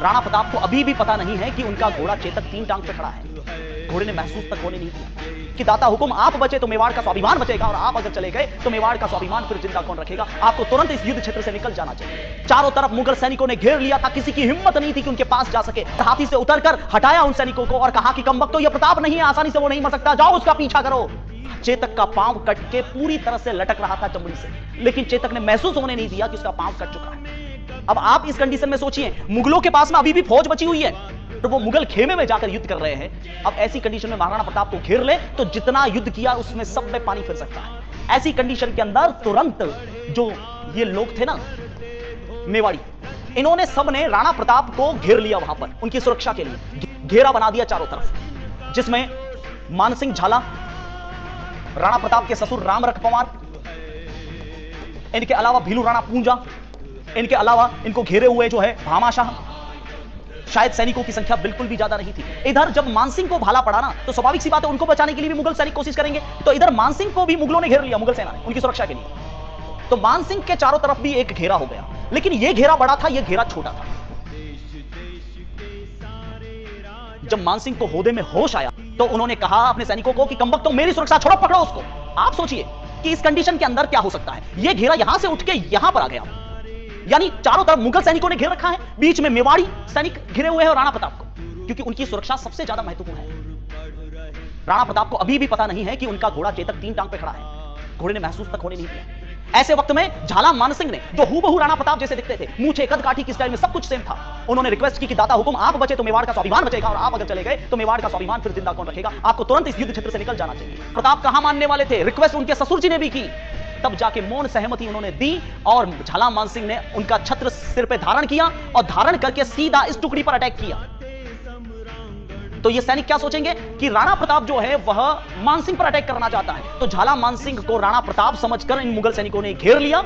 राणा प्रताप को अभी भी पता नहीं है कि उनका घोड़ा चेतक 3 टांग पे खड़ा है। घोड़े ने महसूस तक होने नहीं दिया कि दाता हुकुम आप बचे तो मेवाड़ का स्वाभिमान बचेगा, और आप अगर चले गए तो मेवाड़ का स्वाभिमान फिर जिंदा कौन रखेगा। आपको तुरंत इस युद्ध क्षेत्र से निकल जाना चाहिए। चारों तरफ मुगल सैनिकों ने घेर लिया था, किसी की हिम्मत नहीं थी कि उनके पास जा सके। हाथी से उतरकर हटाया उन सैनिकों को और कहा कि कमबख्तो, यह प्रताप नहीं है, आसानी से वो नहीं मर सकता, जाओ उसका पीछा करो। चेतक का पांव कट के पूरी तरह से लटक रहा था चमड़ी से, लेकिन चेतक ने महसूस होने नहीं दिया कि उसका पांव कट चुका है। अब आप इस कंडीशन में सोचिए, मुगलों के पास में अभी भी फौज बची हुई है, तो वो मुगल खेमे में जाकर युद्ध कर रहे हैं। अब ऐसी कंडीशन में महाराणा प्रताप को घेर ले तो जितना युद्ध किया उसमें सब में पानी फिर सकता है। ऐसी कंडीशन के अंदर तुरंत जो ये लोग थे ना मेवाड़ी, इन्होंने सबने राणा प्रताप को घेर लिया। वहां पर उनकी सुरक्षा के लिए घेरा बना दिया चारों तरफ, जिसमें मानसिंह झाला, राणा प्रताप के ससुर राम रख पंवार, इनके अलावा भीलू राणा पूंजा, इनके अलावा इनको घेरे हुए जो है भामाशाह। शायद सैनिकों की संख्या बिल्कुल भी ज्यादा नहीं थी। इधर जब मानसिंह को भाला पड़ा ना, तो स्वाभाविक सी बात है उनको बचाने के लिए भी मुगल सैनिक कोशिश करेंगे। तो इधर मानसिंह को भी मुगलों ने घेर लिया, मुगल सेना ने, उनकी सुरक्षा के लिए। तो मानसिंह के चारों तरफ भी एक घेरा हो गया, लेकिन यह घेरा बड़ा था, यह घेरा छोटा था। जब मानसिंह को होदे में होश आया तो उन्होंने कहा अपने सैनिकों को कि कमबख्तों, मेरी सुरक्षा छोड़ो, पकड़ो उसको। आप सोचिए कि इस कंडीशन के अंदर क्या हो सकता है। यह घेरा यहां से उठ के यहां पर आ गया, यानी चारों तरफ मुगल सैनिकों ने घेर रखा है, बीच में मेवाड़ी सैनिक घिरे हुए हैं और राणा प्रताप को, क्योंकि उनकी सुरक्षा सबसे ज्यादा महत्वपूर्ण है। राणा प्रताप को अभी भी पता नहीं है कि उनका घोड़ा चेतक 3 टांग पे खड़ा है। घोड़े ने महसूस तक होने नहीं दिया। ऐसे वक्त में झाला मानसिंह ने, जो हूबहू राणा प्रताप जैसे दिखते थे, मूछे कद काठी की स्टाइल में सब कुछ सेम था, उन्होंने रिक्वेस्ट की कि दाता हुकुम आप बचे तो मेवाड़ का स्वाभिमान बचेगा, और आप अगर चले गए तो मेवाड़ का स्वाभिमान फिर जिंदा कौन रखेगा। आपको तुरंत इस युद्ध क्षेत्र से निकल जाना चाहिए। प्रताप कहां मानने वाले थे, रिक्वेस्ट उनके ससुर जी ने भी की, तब जाके मौन सहमति उन्होंने दी, और झाला मानसिंह ने उनका छत्र सिर पे धारण किया और धारण करके सीधा इस टुकड़ी पर अटैक किया। तो ये सैनिक क्या सोचेंगे कि राणा प्रताप जो है वह मानसिंह पर अटैक करना चाहता है। तो झाला मानसिंह को राणा प्रताप समझकर इन मुगल सैनिकों ने घेर लिया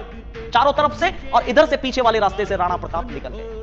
चारों तरफ से, और इधर से पीछे वाले रास्ते से राणा प्रताप निकल गए।